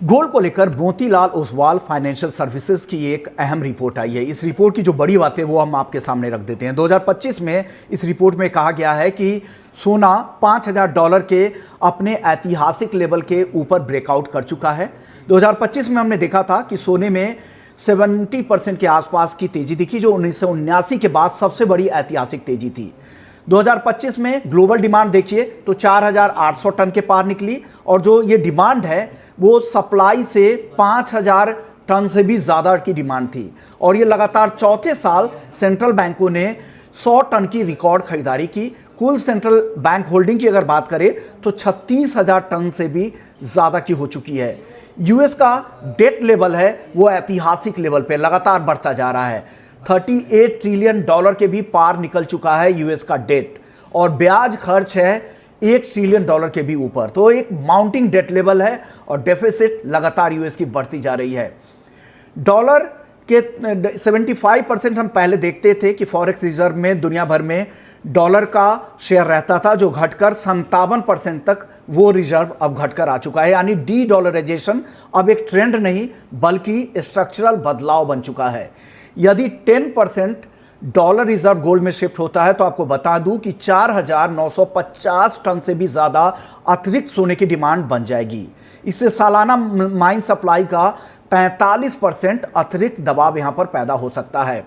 Gold को लेकर Motilal Oswal financial services की एक अहम रिपोर्ट आई है। इस रिपोर्ट की जो बड़ी बातें वो हम आपके सामने रख देते हैं। 2025 में इस रिपोर्ट में कहा गया है कि सोना $5,000 के अपने ऐतिहासिक लेवल के ऊपर ब्रेकआउट कर चुका है। 2025 में हमने देखा था कि सोने में 70% के आसपास की तेजी दिखी, जो 1979 के बाद सबसे बड़ी ऐतिहासिक तेजी थी। 2025 में ग्लोबल डिमांड देखिए तो 4,800 टन के पार निकली, और जो ये डिमांड है वो सप्लाई से 5,000 टन से भी ज़्यादा की डिमांड थी। और ये लगातार चौथे साल सेंट्रल बैंकों ने 100 टन की रिकॉर्ड खरीदारी की। कुल सेंट्रल बैंक होल्डिंग की अगर बात करें तो 36,000 टन से भी ज़्यादा की हो चुकी है। यूएस का डेट लेवल है वो ऐतिहासिक लेवल पे लगातार बढ़ता जा रहा है। $38 ट्रिलियन के भी पार निकल चुका है यूएस का डेट, और ब्याज खर्च है $1 ट्रिलियन के भी ऊपर। तो एक माउंटिंग डेट लेवल है और डेफिसिट लगातार यूएस की बढ़ती जा रही है। डॉलर के 75% हम पहले देखते थे कि फॉरेक्स रिजर्व में दुनिया भर में डॉलर का शेयर रहता था, जो घटकर 57% तक वो रिजर्व अब घटकर आ चुका है। यानी डी डॉलराइजेशन अब एक ट्रेंड नहीं बल्कि स्ट्रक्चरल बदलाव बन चुका है। यदि 10% डॉलर रिजर्व गोल्ड में शिफ्ट होता है तो आपको बता दूं कि 4,950 टन से भी ज़्यादा अतिरिक्त सोने की डिमांड बन जाएगी। इससे सालाना माइन सप्लाई का 45% अतिरिक्त दबाव यहां पर पैदा हो सकता है।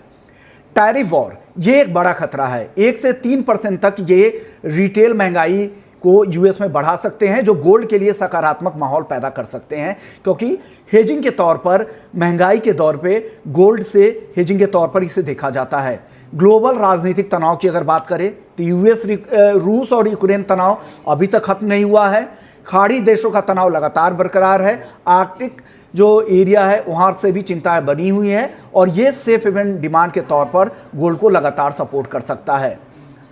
टैरिफ वॉर ये एक बड़ा खतरा है। 1 से 3% तक ये रिटेल महंगाई को यूएस में बढ़ा सकते हैं, जो गोल्ड के लिए सकारात्मक माहौल पैदा कर सकते हैं, क्योंकि हेजिंग के तौर पर महंगाई के दौर पे गोल्ड से हेजिंग के तौर पर इसे देखा जाता है। ग्लोबल राजनीतिक तनाव की अगर बात करें तो यूएस रूस और यूक्रेन तनाव अभी तक खत्म नहीं हुआ है। खाड़ी देशों का तनाव लगातार बरकरार है। आर्कटिक जो एरिया है वहां से भी चिंताएं बनी हुई हैं, और ये सेफ हेवन डिमांड के तौर पर गोल्ड को लगातार सपोर्ट कर सकता है।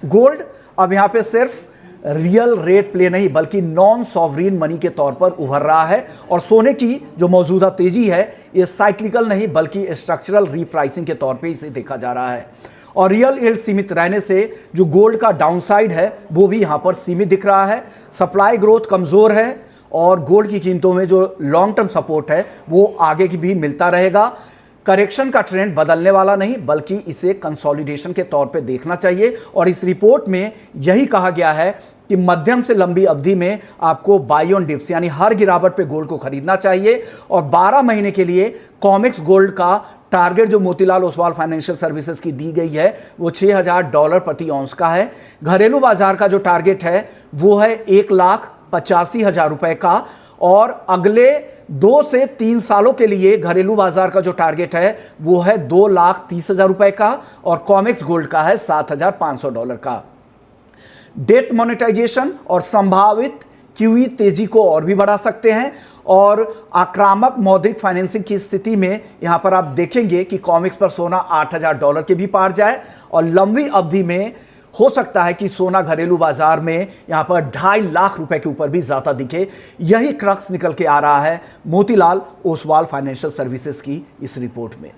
गोल्ड अब यहाँ पे सिर्फ रियल रेट प्ले नहीं बल्कि नॉन सॉवरीन मनी के तौर पर उभर रहा है, और सोने की जो मौजूदा तेजी है ये साइक्लिकल नहीं बल्कि स्ट्रक्चरल रीप्राइसिंग के तौर पे इसे देखा जा रहा है। और रियल यील्ड सीमित रहने से जो गोल्ड का डाउनसाइड है वो भी यहाँ पर सीमित दिख रहा है। सप्लाई ग्रोथ कमज़ोर है, और गोल्ड की कीमतों में जो लॉन्ग टर्म सपोर्ट है वो आगे की भी मिलता रहेगा। करेक्शन का ट्रेंड बदलने वाला नहीं बल्कि इसे कंसोलिडेशन के तौर पे देखना चाहिए। और इस रिपोर्ट में यही कहा गया है कि मध्यम से लंबी अवधि में आपको बाई ऑन डिप्स यानी हर गिरावट पे गोल्ड को खरीदना चाहिए। और 12 महीने के लिए कॉमेक्स गोल्ड का टारगेट जो मोतीलाल ओसवाल फाइनेंशियल सर्विसेज की दी गई है वो $6,000 प्रति औंस का है। घरेलू बाजार का जो टारगेट है वो है $1,85,000 का, और अगले 2 से 3 सालों के लिए घरेलू बाजार का जो टारगेट है वो है $2,30,000 का, और कॉमेक्स गोल्ड का है $7,500 का। डेट मोनेटाइजेशन और संभावित क्यूई तेजी को और भी बढ़ा सकते हैं, और आक्रामक मौद्रिक फाइनेंसिंग की स्थिति में यहां पर आप देखेंगे कि कॉमेक्स पर सोना $8,000 के भी पार जाए, और लंबी अवधि में हो सकता है कि सोना घरेलू बाजार में यहां पर $2.5 लाख के ऊपर भी ज्यादा दिखे। यही क्रक्स निकल के आ रहा है मोतीलाल ओसवाल फाइनेंशियल सर्विसेज की इस रिपोर्ट में।